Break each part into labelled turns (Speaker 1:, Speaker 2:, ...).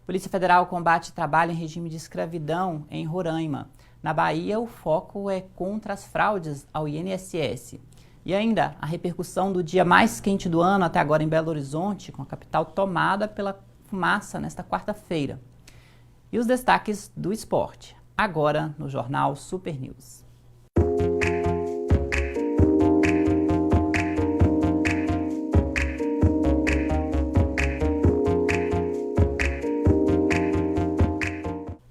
Speaker 1: Polícia Federal combate trabalho em regime de escravidão em Roraima. Na Bahia, o foco é contra as fraudes ao INSS. E ainda, a repercussão do dia mais quente do ano até agora em Belo Horizonte, com a capital tomada pela fumaça nesta quarta-feira. E os destaques do esporte, agora no Jornal Super News.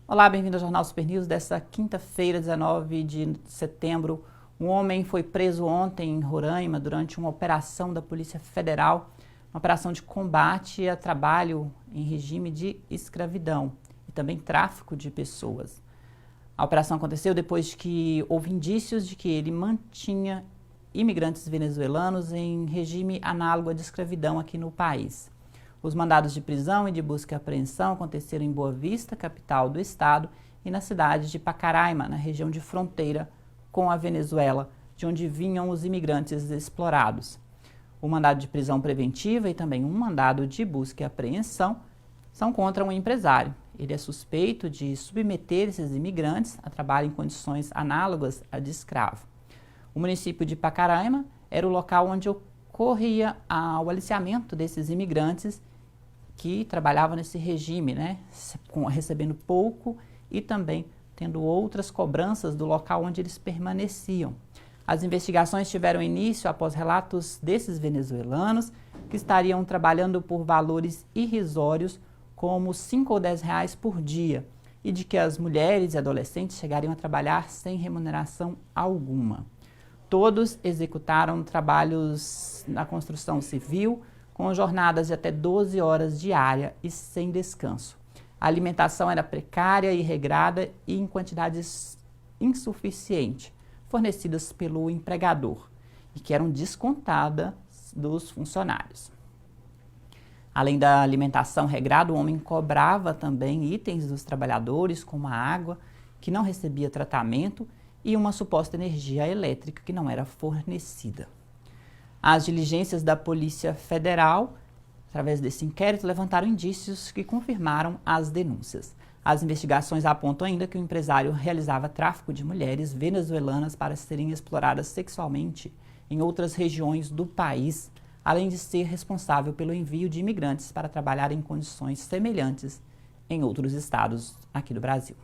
Speaker 1: Olá, bem-vindo ao Jornal Super News desta quinta-feira, 19 de setembro. Um homem foi preso ontem em Roraima durante uma operação da Polícia Federal, uma operação de combate a trabalho em regime de escravidão e também tráfico de pessoas. A operação aconteceu depois que houve indícios de que ele mantinha imigrantes venezuelanos em regime análogo à de escravidão aqui no país. Os mandados de prisão e de busca e apreensão aconteceram em Boa Vista, capital do estado, e na cidade de Pacaraima, na região de fronteira com a Venezuela, de onde vinham os imigrantes explorados. O mandado de prisão preventiva e também um mandado de busca e apreensão são contra um empresário. Ele é suspeito de submeter esses imigrantes a trabalho em condições análogas à de escravo. O município de Pacaraima era o local onde ocorria o aliciamento desses imigrantes que trabalhavam nesse regime, recebendo pouco e também tendo outras cobranças do local onde eles permaneciam. As investigações tiveram início após relatos desses venezuelanos que estariam trabalhando por valores irrisórios, como 5 ou 10 reais por dia, e de que as mulheres e adolescentes chegariam a trabalhar sem remuneração alguma. Todos executaram trabalhos na construção civil, com jornadas de até 12 horas diária e sem descanso. A alimentação era precária e regrada e em quantidades insuficientes, fornecidas pelo empregador, e que eram descontadas dos funcionários. Além da alimentação regrada, o homem cobrava também itens dos trabalhadores, como a água, que não recebia tratamento, e uma suposta energia elétrica que não era fornecida. As diligências da Polícia Federal, através desse inquérito, levantaram indícios que confirmaram as denúncias. As investigações apontam ainda que o empresário realizava tráfico de mulheres venezuelanas para serem exploradas sexualmente em outras regiões do país, além de ser responsável pelo envio de imigrantes para trabalhar em condições semelhantes em outros estados aqui do Brasil.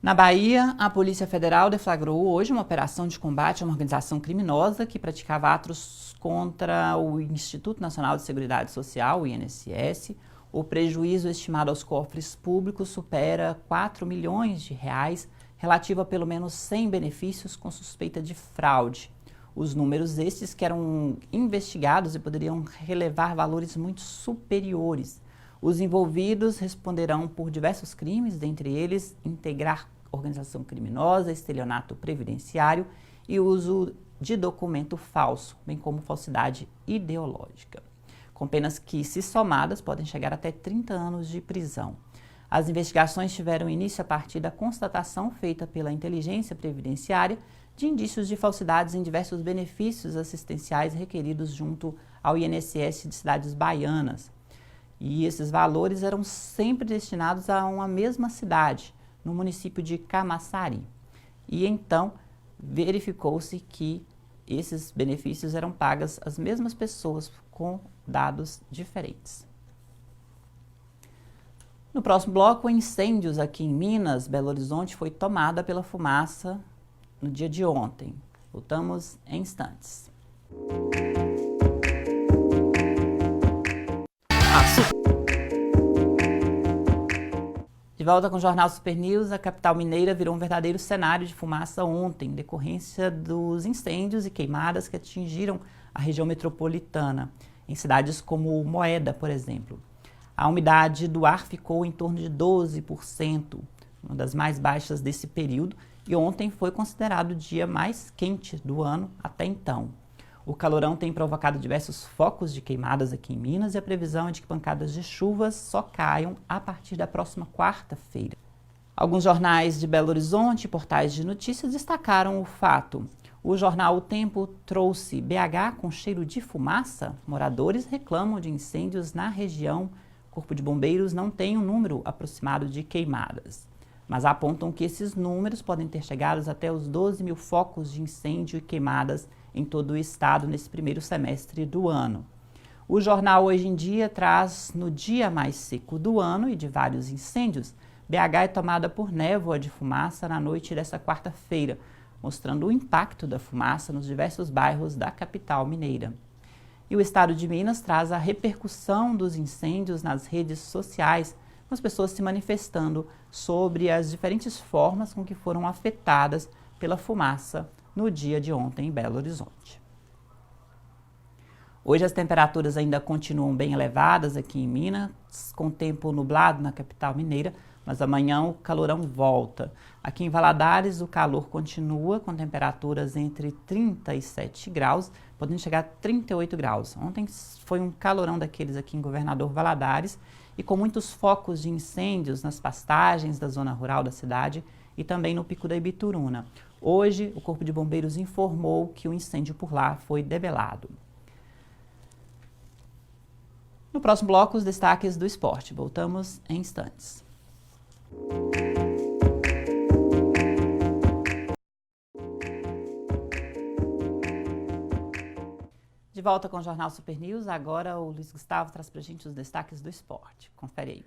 Speaker 1: Na Bahia, a Polícia Federal deflagrou hoje uma operação de combate a uma organização criminosa que praticava atos contra o Instituto Nacional de Seguridade Social, o INSS. O prejuízo estimado aos cofres públicos supera 4 milhões de reais, relativo a pelo menos 100 benefícios com suspeita de fraude. Os números estes que eram investigados e poderiam relevar valores muito superiores. Os envolvidos responderão por diversos crimes, dentre eles integrar organização criminosa, estelionato previdenciário e uso de documento falso, bem como falsidade ideológica, com penas que, se somadas, podem chegar até 30 anos de prisão. As investigações tiveram início a partir da constatação feita pela inteligência previdenciária de indícios de falsidades em diversos benefícios assistenciais requeridos junto ao INSS de cidades baianas. E esses valores eram sempre destinados a uma mesma cidade, no município de Camaçari. E então verificou-se que esses benefícios eram pagos às mesmas pessoas com dados diferentes. No próximo bloco, incêndios aqui em Minas, Belo Horizonte foi tomada pela fumaça no dia de ontem. Voltamos em instantes. De volta com o Jornal Super News, a capital mineira virou um verdadeiro cenário de fumaça ontem, em decorrência dos incêndios e queimadas que atingiram a região metropolitana, em cidades como Moeda, por exemplo. A umidade do ar ficou em torno de 12%, uma das mais baixas desse período, e ontem foi considerado o dia mais quente do ano até então. O calorão tem provocado diversos focos de queimadas aqui em Minas e a previsão é de que pancadas de chuvas só caiam a partir da próxima quarta-feira. Alguns jornais de Belo Horizonte e portais de notícias destacaram o fato. O jornal O Tempo trouxe BH com cheiro de fumaça. Moradores reclamam de incêndios na região Corpo de Bombeiros não tem um número aproximado de queimadas, mas apontam que esses números podem ter chegado até os 12 mil focos de incêndio e queimadas em todo o estado nesse primeiro semestre do ano. O jornal Hoje em Dia traz no dia mais seco do ano e de vários incêndios, BH é tomada por névoa de fumaça na noite desta quarta-feira, mostrando o impacto da fumaça nos diversos bairros da capital mineira. E o estado de Minas traz a repercussão dos incêndios nas redes sociais, com as pessoas se manifestando sobre as diferentes formas com que foram afetadas pela fumaça no dia de ontem em Belo Horizonte. Hoje as temperaturas ainda continuam bem elevadas aqui em Minas, com tempo nublado na capital mineira, mas amanhã o calorão volta. Aqui em Valadares o calor continua com temperaturas entre 37 graus, podendo chegar a 38 graus. Ontem foi um calorão daqueles aqui em Governador Valadares e com muitos focos de incêndios nas pastagens da zona rural da cidade e também no Pico da Ibituruna. Hoje o Corpo de Bombeiros informou que o incêndio por lá foi debelado. No próximo bloco, os destaques do esporte. Voltamos em instantes. De volta com o Jornal Super News, agora o Luiz Gustavo traz pra gente os destaques do esporte. Confere aí.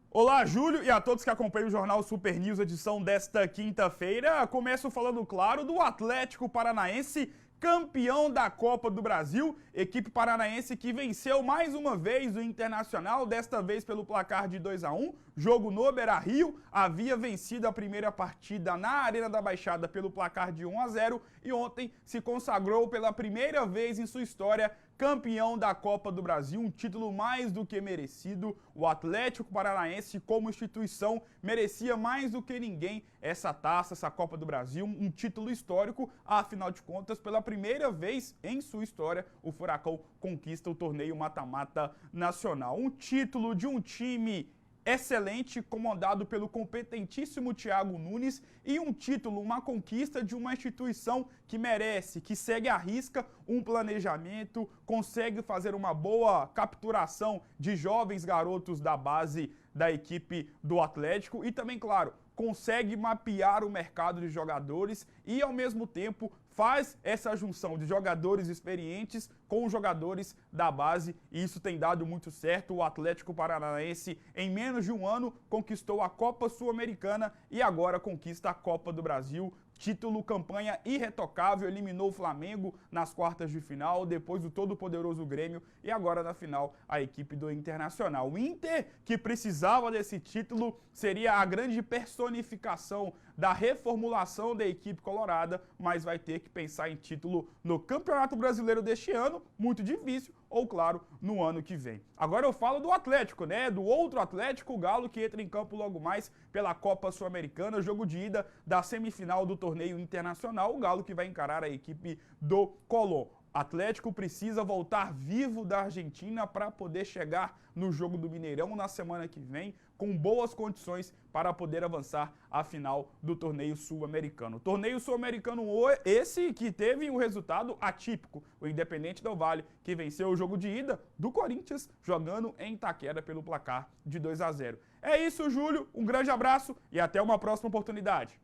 Speaker 2: Olá, Júlio, e a todos que acompanham o Jornal Super News, edição desta quinta-feira. Começo falando, claro, do Atlético Paranaense, campeão da Copa do Brasil, equipe paranaense que venceu mais uma vez o Internacional, desta vez pelo placar de 2-1, jogo no Beira-Rio, havia vencido a primeira partida na Arena da Baixada pelo placar de 1-0 e ontem se consagrou pela primeira vez em sua história campeão da Copa do Brasil, um título mais do que merecido. O Atlético Paranaense, como instituição, merecia mais do que ninguém essa taça, essa Copa do Brasil, um título histórico. Afinal de contas, pela primeira vez em sua história, o Furacão conquista o torneio mata-mata nacional. Um título de um time excelente, comandado pelo competentíssimo Thiago Nunes, e um título, uma conquista de uma instituição que merece, que segue à risca um planejamento, consegue fazer uma boa capturação de jovens garotos da base da equipe do Atlético e também, claro, consegue mapear o mercado de jogadores e, ao mesmo tempo, faz essa junção de jogadores experientes com jogadores da base e isso tem dado muito certo. O Atlético Paranaense, em menos de um ano, conquistou a Copa Sul-Americana e agora conquista a Copa do Brasil. Título, campanha irretocável, eliminou o Flamengo nas quartas de final, depois o todo-poderoso Grêmio e agora na final a equipe do Internacional. O Inter, que precisava desse título, seria a grande personificação da reformulação da equipe colorada, mas vai ter que pensar em título no Campeonato Brasileiro deste ano, muito difícil, ou claro, no ano que vem. Agora eu falo do Atlético, né? Do outro Atlético, o Galo, que entra em campo logo mais pela Copa Sul-Americana, jogo de ida da semifinal do torneio internacional, o Galo que vai encarar a equipe do Colón. Atlético precisa voltar vivo da Argentina para poder chegar no jogo do Mineirão na semana que vem, com boas condições para poder avançar à final do torneio sul-americano. Torneio sul-americano esse que teve um resultado atípico, o Independente Del Valle, que venceu o jogo de ida do Corinthians, jogando em Itaquera pelo placar de 2-0. É isso, Júlio, um grande abraço e até uma próxima oportunidade.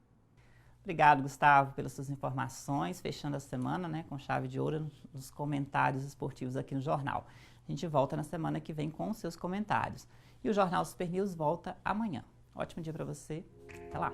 Speaker 1: Obrigado, Gustavo, pelas suas informações, fechando a semana, né, com chave de ouro nos comentários esportivos aqui no jornal. A gente volta na semana que vem com os seus comentários. E o Jornal Super News volta amanhã. Ótimo dia para você. Até lá.